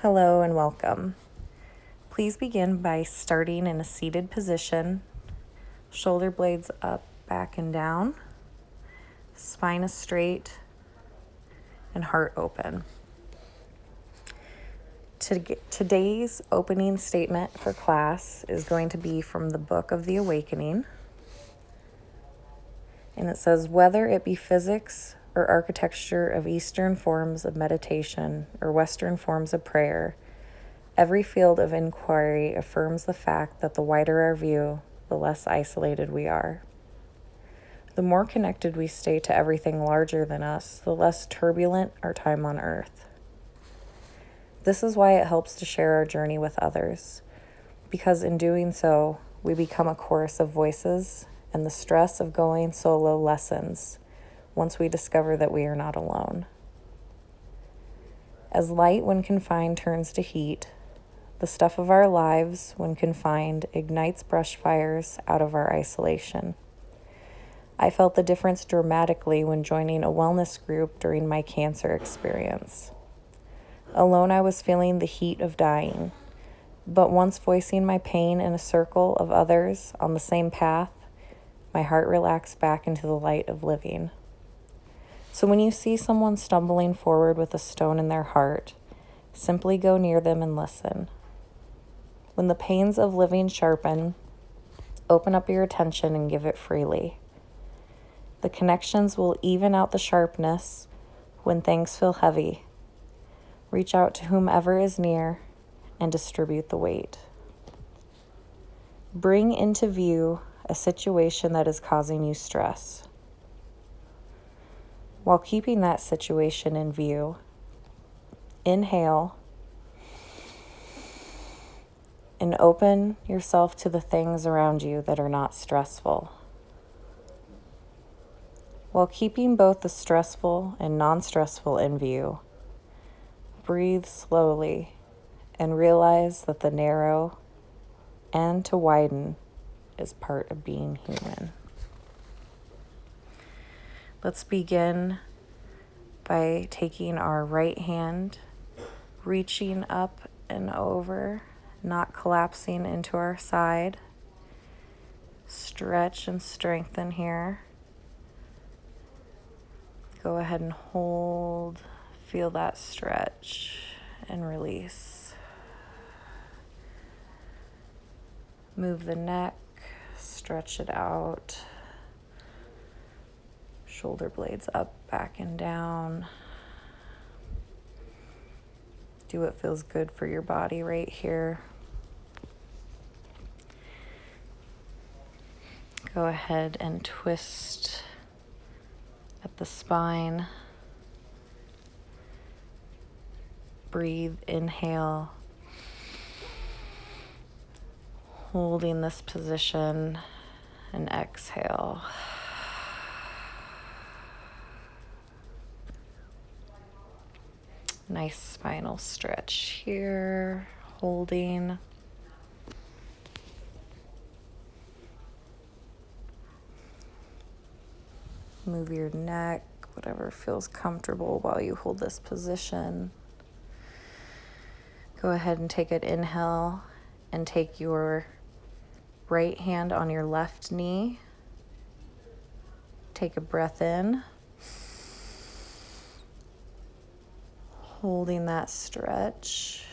Hello and welcome. Please begin by starting in a seated position, shoulder blades up, back, and down, spine is straight, and heart open. Today's opening statement for class is going to be from the Book of the Awakening. And it says, whether it be physics or architecture of Eastern forms of meditation or Western forms of prayer, every field of inquiry affirms the fact that the wider our view, the less isolated we are. The more connected we stay to everything larger than us, the less turbulent our time on earth. This is why it helps to share our journey with others, because in doing so, we become a chorus of voices, and the stress of going solo lessens once we discover that we are not alone. As light when confined turns to heat, the stuff of our lives, when confined, ignites brush fires out of our isolation. I felt the difference dramatically when joining a wellness group during my cancer experience. Alone, I was feeling the heat of dying, but once voicing my pain in a circle of others on the same path, my heart relaxed back into the light of living. So when you see someone stumbling forward with a stone in their heart, simply go near them and listen. When the pains of living sharpen, open up your attention and give it freely. The connections will even out the sharpness when things feel heavy. Reach out to whomever is near and distribute the weight. Bring into view a situation that is causing you stress. While keeping that situation in view, inhale and open yourself to the things around you that are not stressful. While keeping both the stressful and non-stressful in view, breathe slowly and realize that the narrow and to widen is part of being human. Let's begin by taking our right hand, reaching up and over, not collapsing into our side. Stretch and strengthen here. Go ahead and hold, feel that stretch and release. Move the neck, stretch it out. Shoulder blades up, back, and down. Do what feels good for your body right here. Go ahead and twist at the spine. Breathe, inhale. Holding this position and exhale. Nice spinal stretch here, holding. Move your neck, whatever feels comfortable while you hold this position. Go ahead and take an inhale and take your right hand on your left knee. Take a breath in. Holding that stretch.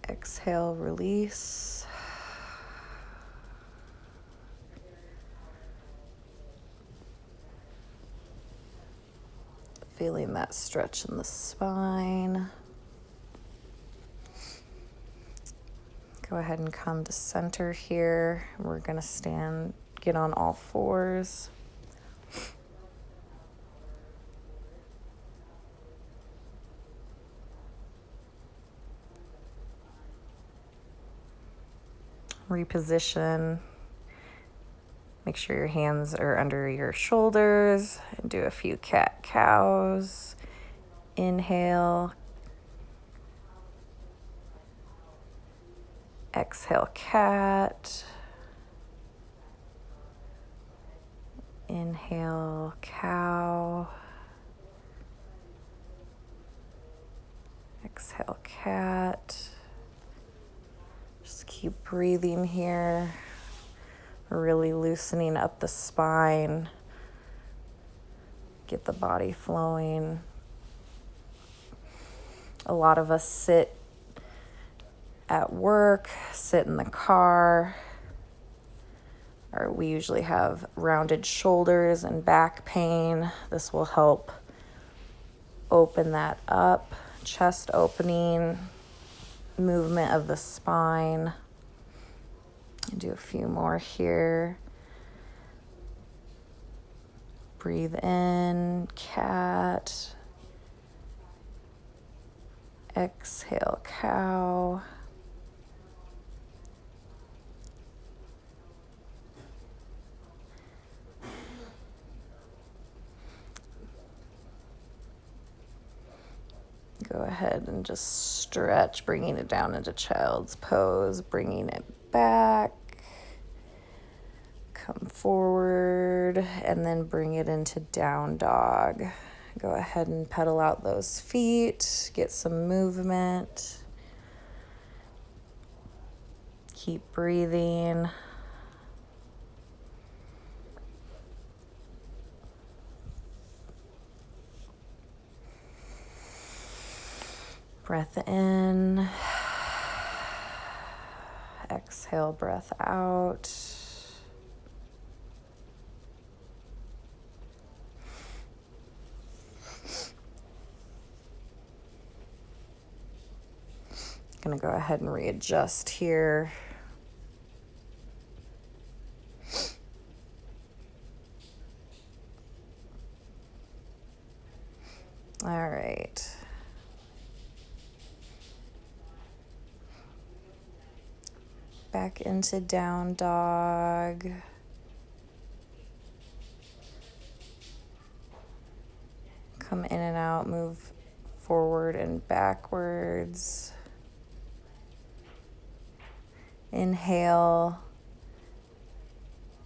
Exhale, release. Feeling that stretch in the spine. Go ahead and come to center here. We're going to get on all fours. Reposition. Make sure your hands are under your shoulders and do a few cat-cows. Inhale. Exhale, cat. Inhale, cow. Exhale, cat. Just keep breathing here. Really loosening up the spine. Get the body flowing. A lot of us sit at work, sit in the car, or we usually have rounded shoulders and back pain. This will help open that up, chest opening, movement of the spine. Do a few more here. Breathe in, cat. Exhale, cow. Go ahead and just stretch, bringing it down into child's pose, bringing it back. Come forward and then bring it into down dog. Go ahead and pedal out those feet, get some movement. Keep breathing. Breath in. Exhale, breath out. Gonna go ahead and readjust here. All right. Back into down dog. Come in and out, move forward and backwards. Inhale.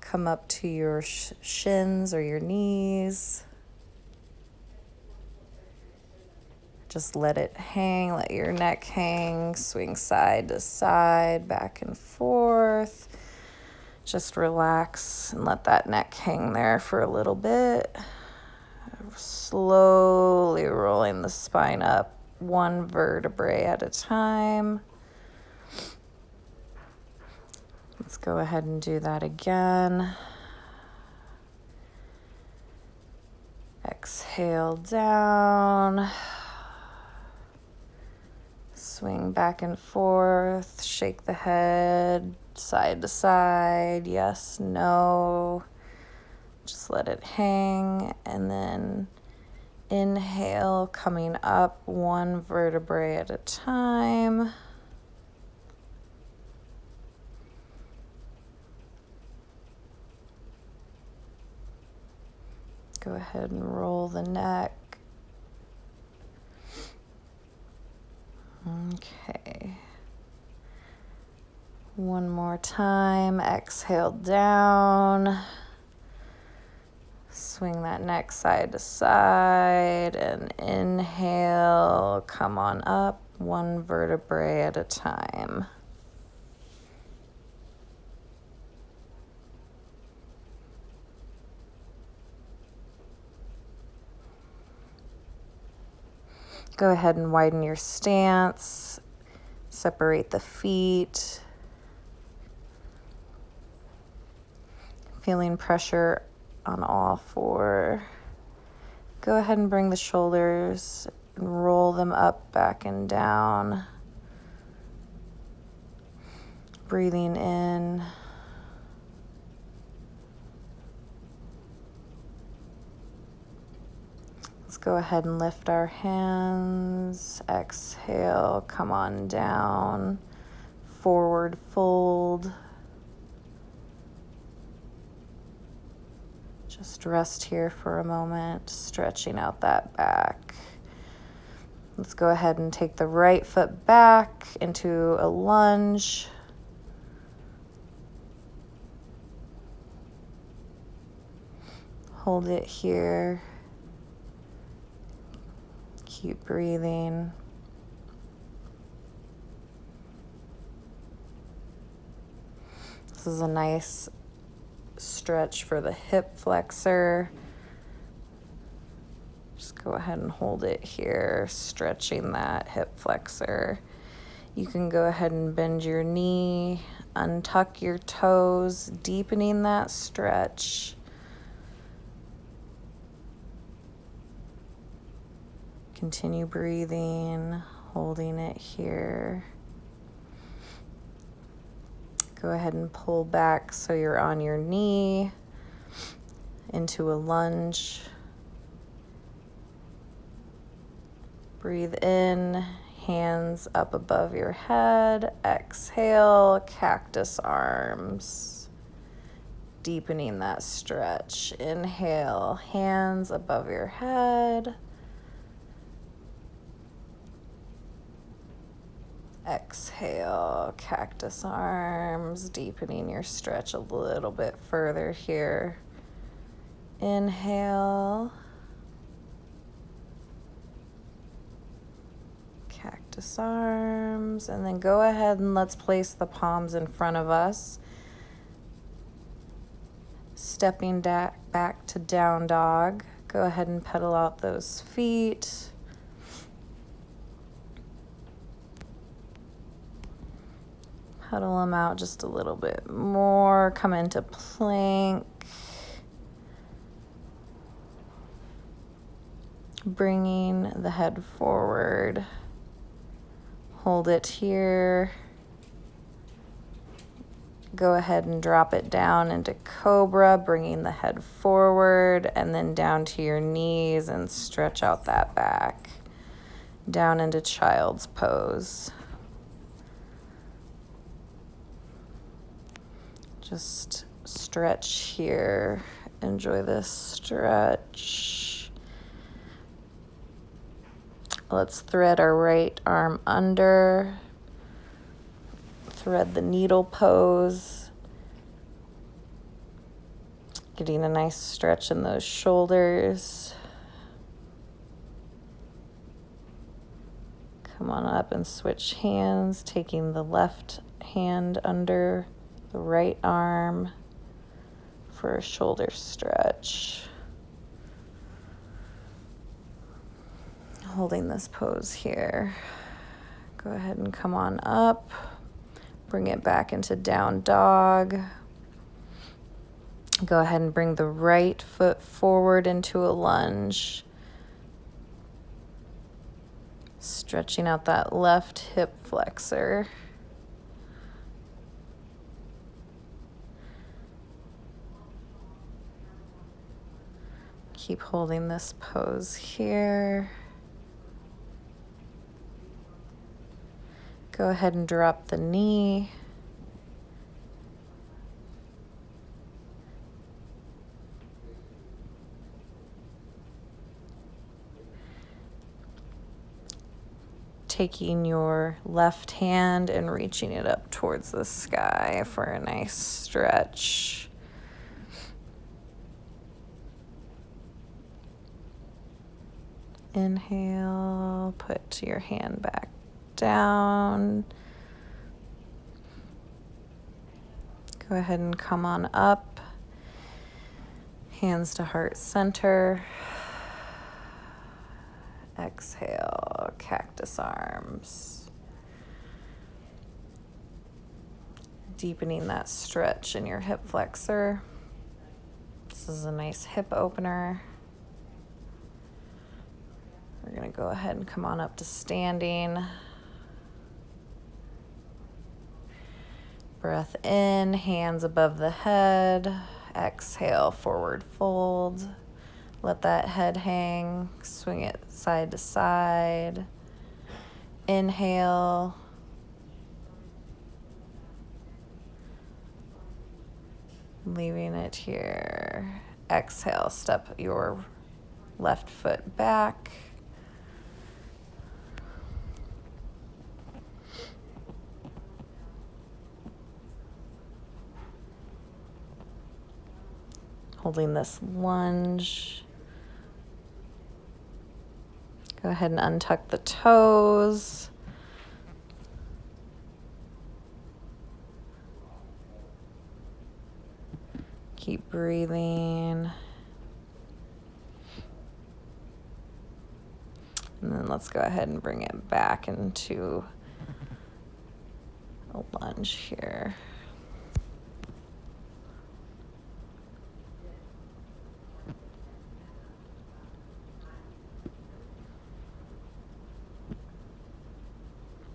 Come up to your shins or your knees. Just let it hang, let your neck hang, swing side to side, back and forth. Just relax and let that neck hang there for a little bit. Slowly rolling the spine up, one vertebrae at a time. Let's go ahead and do that again. Exhale down. Swing back and forth, shake the head, side to side, yes, no. Just let it hang, and then inhale, coming up one vertebrae at a time. Go ahead and roll the neck. Okay. One more time. Exhale down. Swing that neck side to side and inhale. Come on up, one vertebrae at a time. Go ahead and widen your stance. Separate the feet. Feeling pressure on all four. Go ahead and bring the shoulders and roll them up, back and down. Breathing in. Let's go ahead and lift our hands. Exhale, come on down. Forward fold. Just rest here for a moment, stretching out that back. Let's go ahead and take the right foot back into a lunge. Hold it here. Keep breathing. This is a nice stretch for the hip flexor. Just go ahead and hold it here, stretching that hip flexor. You can go ahead and bend your knee, untuck your toes, deepening that stretch. Continue breathing, holding it here. Go ahead and pull back so you're on your knee into a lunge. Breathe in, hands up above your head. Exhale, cactus arms. Deepening that stretch. Inhale, hands above your head. Exhale, cactus arms, deepening your stretch a little bit further here. Inhale, cactus arms, and then go ahead and let's place the palms in front of us. Stepping back to down dog. Go ahead and pedal out those feet. Pedal them out just a little bit more. Come into plank. Bringing the head forward. Hold it here. Go ahead and drop it down into cobra, bringing the head forward and then down to your knees and stretch out that back. Down into child's pose. Just stretch here. Enjoy this stretch. Let's thread our right arm under. Thread the needle pose. Getting a nice stretch in those shoulders. Come on up and switch hands, taking the left hand under the right arm for a shoulder stretch. Holding this pose here. Go ahead and come on up. Bring it back into down dog. Go ahead and bring the right foot forward into a lunge. Stretching out that left hip flexor. Keep holding this pose here. Go ahead and drop the knee. Taking your left hand and reaching it up towards the sky for a nice stretch. Inhale, put your hand back down. Go ahead and come on up. Hands to heart center. Exhale, cactus arms. Deepening that stretch in your hip flexor. This is a nice hip opener. We're going to go ahead and come on up to standing. Breath in, hands above the head. Exhale, forward fold. Let that head hang. Swing it side to side. Inhale. Leaving it here. Exhale, step your left foot back. Holding this lunge. Go ahead and untuck the toes. breathing. And then let's go ahead and bring it back into a lunge here.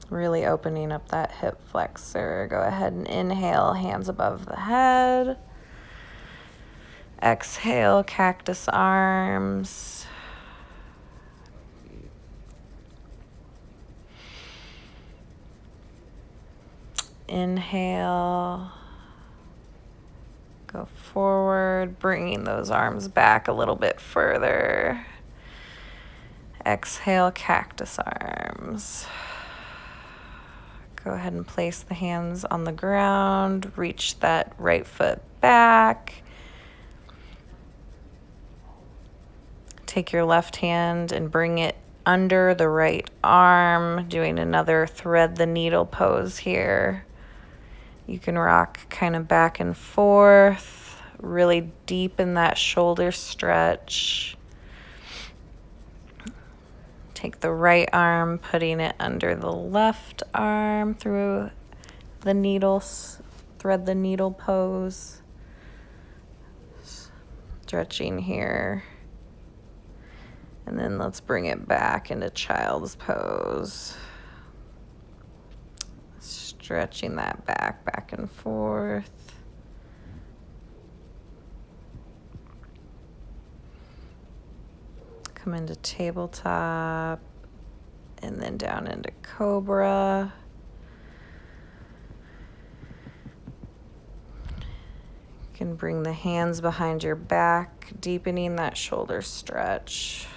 Really opening up that hip flexor. Go ahead and inhale, hands above the head. Exhale, cactus arms. Inhale. Go forward, bringing those arms back a little bit further. Exhale, cactus arms. Go ahead and place the hands on the ground. Reach that right foot back. Take your left hand and bring it under the right arm, doing another thread the needle pose here. You can rock kind of back and forth, really deepen that shoulder stretch. Take the right arm, putting it under the left arm through the needles, thread the needle pose. Stretching here. And then let's bring it back into child's pose. Stretching that back and forth. Come into tabletop and then down into cobra. You can bring the hands behind your back, deepening that shoulder stretch.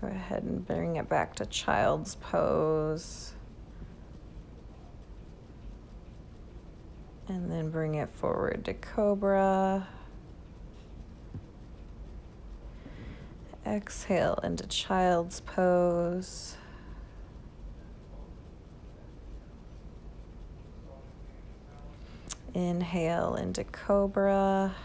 Go ahead and bring it back to child's pose. And then bring it forward to cobra. Exhale into child's pose. Inhale into cobra.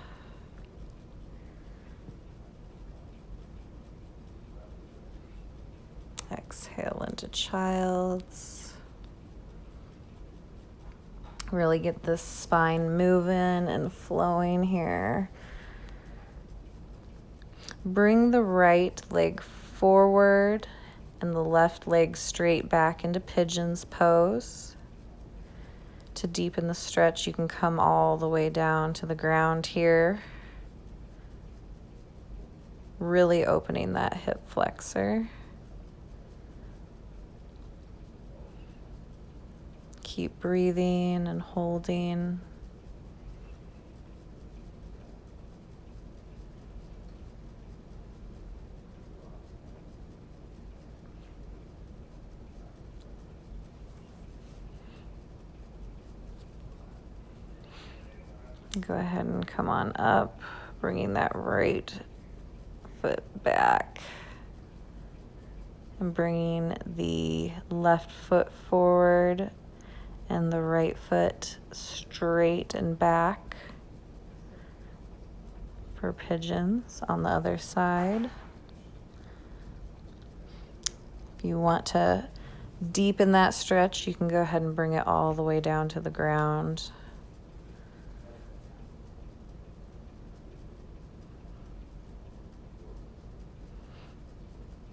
Exhale into child's. Really get this spine moving and flowing here. Bring the right leg forward and the left leg straight back into pigeon's pose. To deepen the stretch, you can come all the way down to the ground here. Really opening that hip flexor. Keep breathing and holding. Go ahead and come on up, bringing that right foot back and bringing the left foot forward and the right foot straight and back for pigeons on the other side. If you want to deepen that stretch, you can go ahead and bring it all the way down to the ground.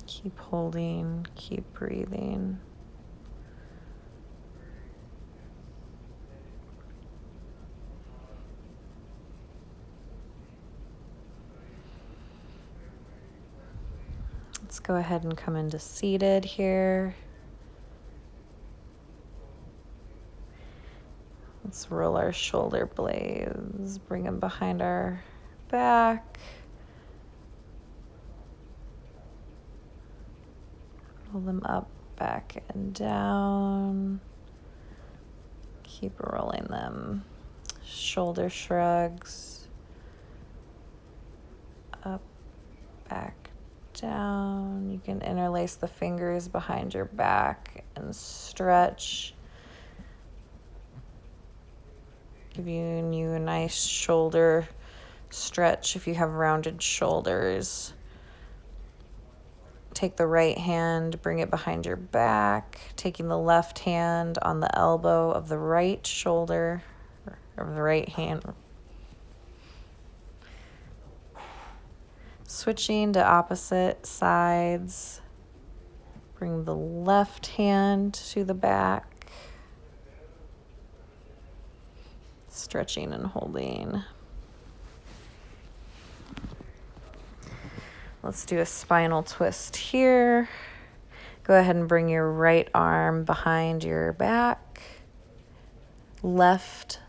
Keep holding, keep breathing. Let's go ahead and come into seated here. Let's roll our shoulder blades, bring them behind our back. Roll them up, back, and down. Keep rolling them. Shoulder shrugs. Up, back, down. You can interlace the fingers behind your back and stretch. Giving you a nice shoulder stretch if you have rounded shoulders. Take the right hand, bring it behind your back, taking the left hand on the elbow of the right shoulder, or the right hand. Switching to opposite sides. Bring the left hand to the back. Stretching and holding. Let's do a spinal twist here. Go ahead and bring your right arm behind your back. Left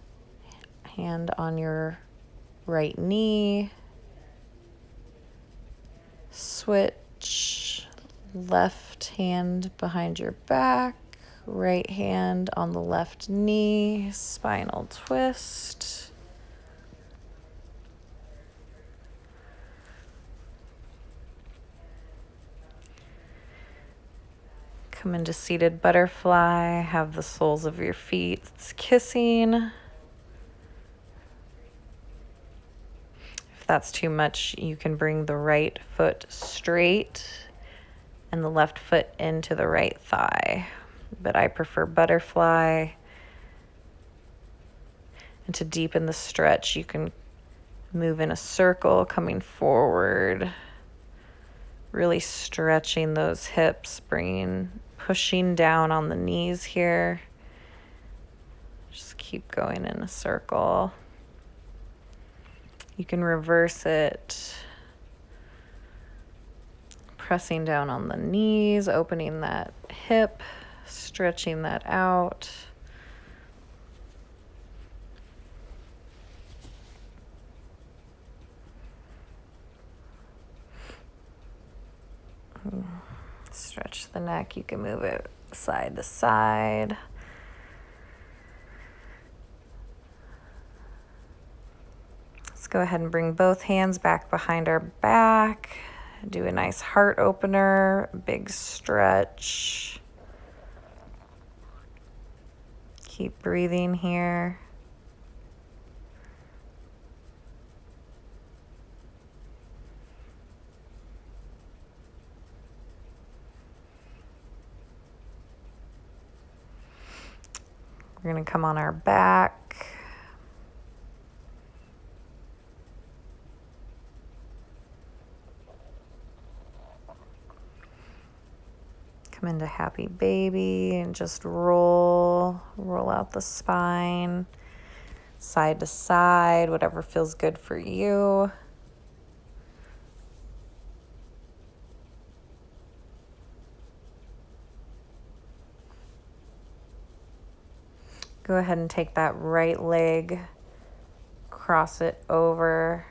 hand on your right knee. Switch. Left hand behind your back. Right hand on the left knee. Spinal twist. Come into seated butterfly. Have the soles of your feet kissing. If that's too much, you can bring the right foot straight and the left foot into the right thigh. But I prefer butterfly. And to deepen the stretch, you can move in a circle, coming forward. Really stretching those hips, pushing down on the knees here. Just keep going in a circle. You can reverse it. Pressing down on the knees, opening that hip, stretching that out. Stretch the neck. You can move it side to side. Let's go ahead and bring both hands back behind our back. Do a nice heart opener, big stretch. Keep breathing here. We're going to come on our back. Come into happy baby and just roll out the spine, side to side, whatever feels good for you. Go ahead and take that right leg, cross it over,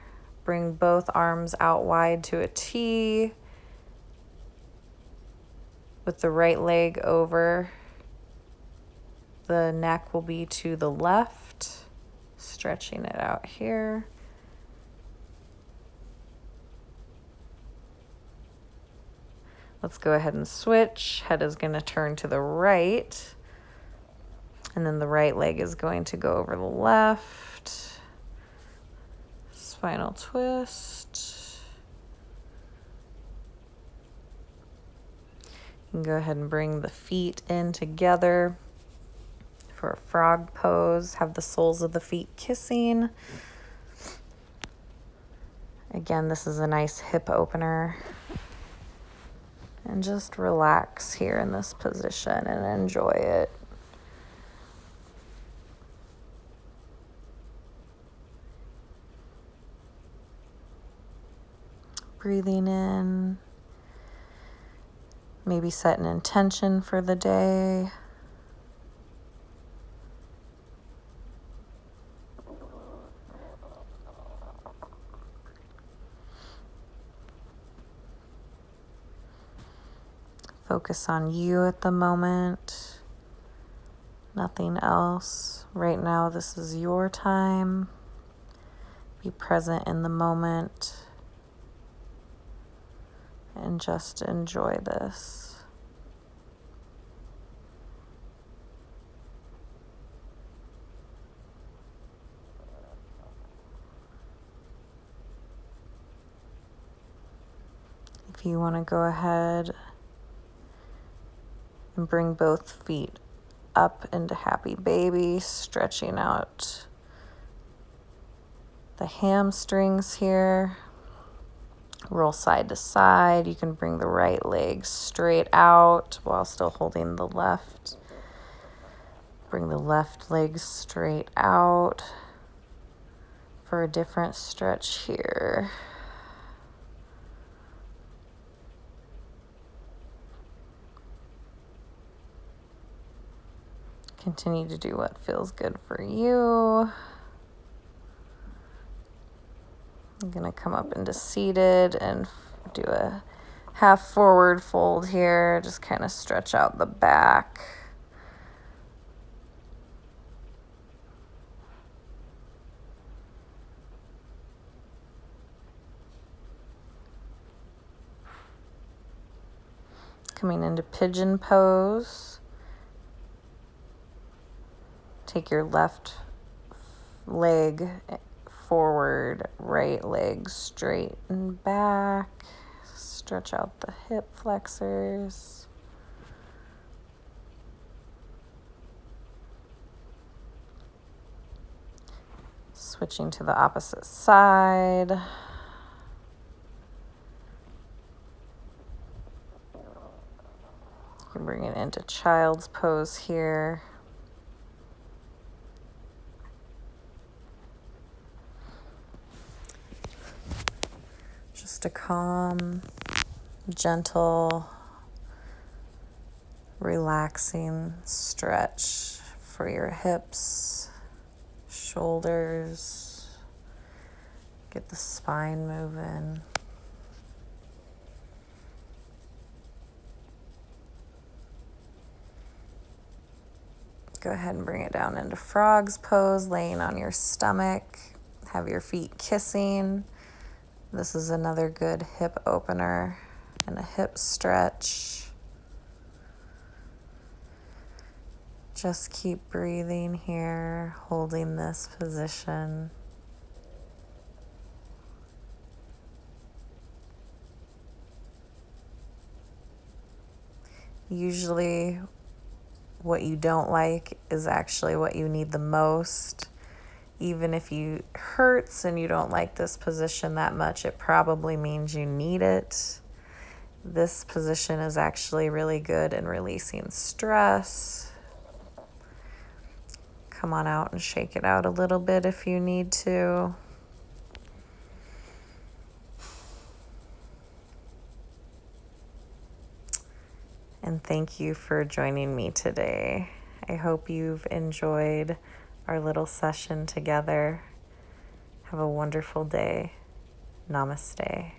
bring both arms out wide to a T. With the right leg over, the neck will be to the left, stretching it out here. Let's go ahead and switch. Head is going to turn to the right. And then the right leg is going to go over the left. Spinal twist. You can go ahead and bring the feet in together for a frog pose. Have the soles of the feet kissing. Again, this is a nice hip opener. And just relax here in this position and enjoy it. Breathing in, maybe set an intention for the day. Focus on you at the moment, nothing else. Right now, this is your time. Be present in the moment. And just enjoy this. If you want to go ahead and bring both feet up into happy baby, stretching out the hamstrings here. Roll side to side. You can bring the right leg straight out while still holding the left. Bring the left leg straight out for a different stretch here. Continue to do what feels good for you. I'm going to come up into seated and do a half forward fold here. Just kind of stretch out the back. Coming into pigeon pose. Take your left leg forward, right leg straight and back. Stretch out the hip flexors. Switching to the opposite side. You can bring it into child's pose here. Just a calm, gentle, relaxing stretch for your hips, shoulders. Get the spine moving. Go ahead and bring it down into frog's pose, laying on your stomach. Have your feet kissing. This is another good hip opener and a hip stretch. Just keep breathing here, holding this position. Usually, what you don't like is actually what you need the most. Even if you hurts and you don't like this position that much, it probably means you need it. This position is actually really good in releasing stress. Come on out and shake it out a little bit if you need to. And thank you for joining me today. I hope you've enjoyed our little session together. Have a wonderful day. Namaste.